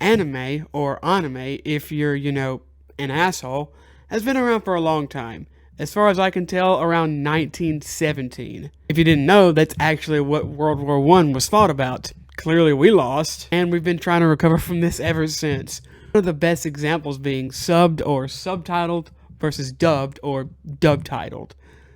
Anime, or anime, if you're, an asshole, has been around for a long time. As far as I can tell, around 1917. If you didn't know, that's actually what World War I was fought about. Clearly we lost, and we've been trying to recover from this ever since. One of the best examples being subbed or subtitled versus dubbed or dub-titled.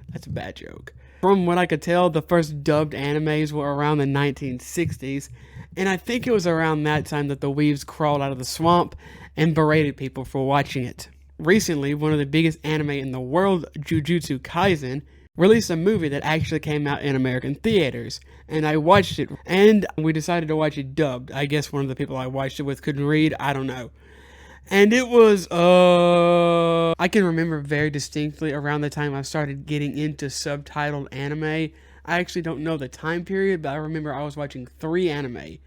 That's a bad joke. From what I could tell, the first dubbed animes were around the 1960s, and I think it was around that time that the weebs crawled out of the swamp and berated people for watching it. Recently, one of the biggest anime in the world, Jujutsu Kaisen, released a movie that actually came out in American theaters, and I watched it, and we decided to watch it dubbed. I guess one of the people I watched it with couldn't read, I don't know. And it was, I can remember very distinctly around the time I started getting into subtitled anime. I actually don't know the time period, but I remember I was watching 3 anime.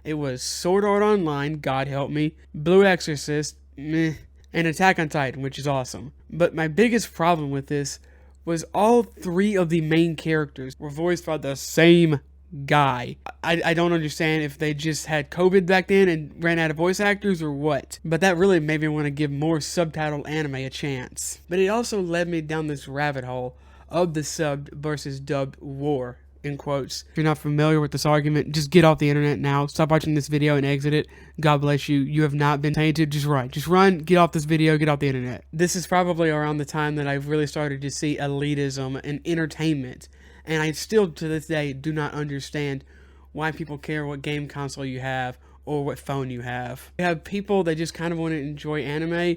It was Sword Art Online, God help me, Blue Exorcist, meh, and Attack on Titan, which is awesome. But my biggest problem with this was all 3 of the main characters were voiced by the same guy. I don't understand if they just had COVID back then and ran out of voice actors or what. But that really made me want to give more subtitled anime a chance. But it also led me down this rabbit hole of the subbed versus dubbed war, in quotes. If you're not familiar with this argument, just get off the internet now. Stop watching this video and exit it. God bless you. You have not been tainted. Just run. Just run. Get off this video. Get off the internet. This is probably around the time that I've really started to see elitism and entertainment. And I still, to this day, do not understand why people care what game console you have or what phone you have. You have people that just kind of want to enjoy anime,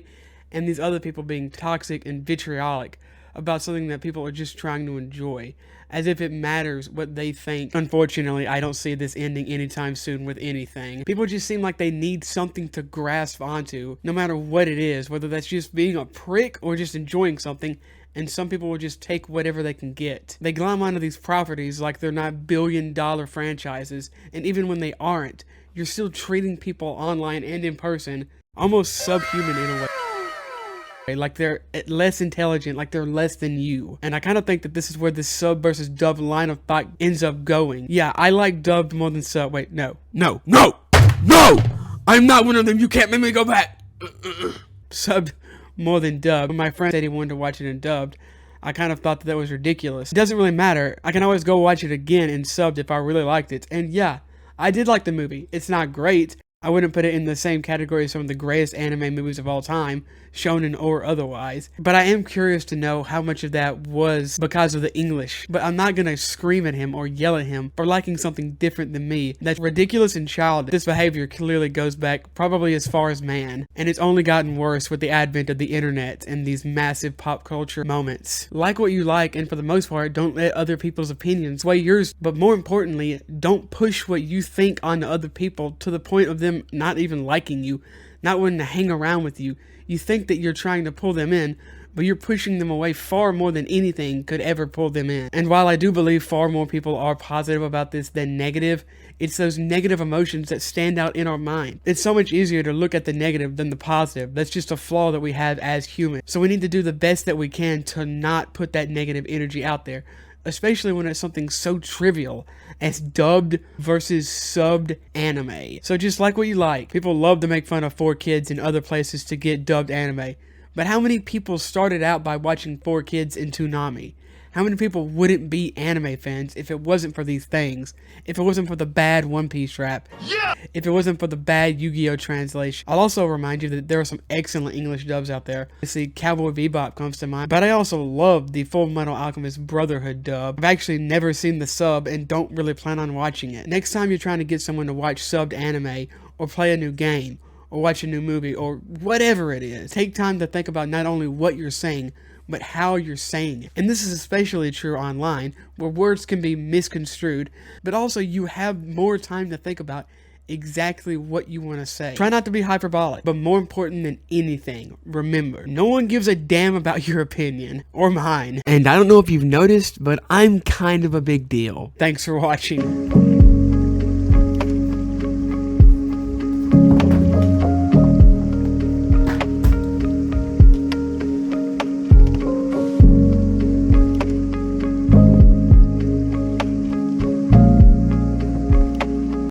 and these other people being toxic and vitriolic about something that people are just trying to enjoy, as if it matters what they think. Unfortunately, I don't see this ending anytime soon with anything. People just seem like they need something to grasp onto, no matter what it is, whether that's just being a prick or just enjoying something, and some people will just take whatever they can get. They glom onto these properties like they're not billion-dollar franchises, and even when they aren't, you're still treating people online and in person almost subhuman in a way. Like they're less intelligent, like they're less than you. And I kind of think that this is where this sub versus dub line of thought ends up going. Yeah, I like dubbed more than sub. Wait, no. I'm not one of them. You can't make me go back. Subbed more than dubbed. When my friend said he wanted to watch it in dubbed, I kind of thought that was ridiculous. It doesn't really matter. I can always go watch it again in subbed if I really liked it. And yeah, I did like the movie. It's not great. I wouldn't put it in the same category as some of the greatest anime movies of all time, shonen or otherwise. But I am curious to know how much of that was because of the English. But I'm not gonna scream at him or yell at him for liking something different than me. That's ridiculous and childish. This behavior clearly goes back probably as far as man, and it's only gotten worse with the advent of the internet and these massive pop culture moments. Like what you like, and for the most part, don't let other people's opinions sway yours. But more importantly, don't push what you think onto other people to the point of them not even liking you, not wanting to hang around with you. You think that you're trying to pull them in, but you're pushing them away far more than anything could ever pull them in. And while I do believe far more people are positive about this than negative, it's those negative emotions that stand out in our mind. It's so much easier to look at the negative than the positive. That's just a flaw that we have as humans. So we need to do the best that we can to not put that negative energy out there, especially when it's something so trivial as dubbed versus subbed anime. So just like what you like. People love to make fun of 4Kids in other places to get dubbed anime. But how many people started out by watching 4Kids and Toonami? How many people wouldn't be anime fans if it wasn't for these things? If it wasn't for the bad One Piece rap? Yeah! If it wasn't for the bad Yu-Gi-Oh! Translation? I'll also remind you that there are some excellent English dubs out there. See, Cowboy Bebop comes to mind, but I also love the Full Metal Alchemist Brotherhood dub. I've actually never seen the sub and don't really plan on watching it. Next time you're trying to get someone to watch subbed anime, or play a new game, or watch a new movie, or whatever it is, take time to think about not only what you're saying, but how you're saying it. And this is especially true online, where words can be misconstrued, but also you have more time to think about exactly what you want to say. Try not to be hyperbolic, but more important than anything, remember, no one gives a damn about your opinion, or mine. And I don't know if you've noticed, but I'm kind of a big deal. Thanks for watching.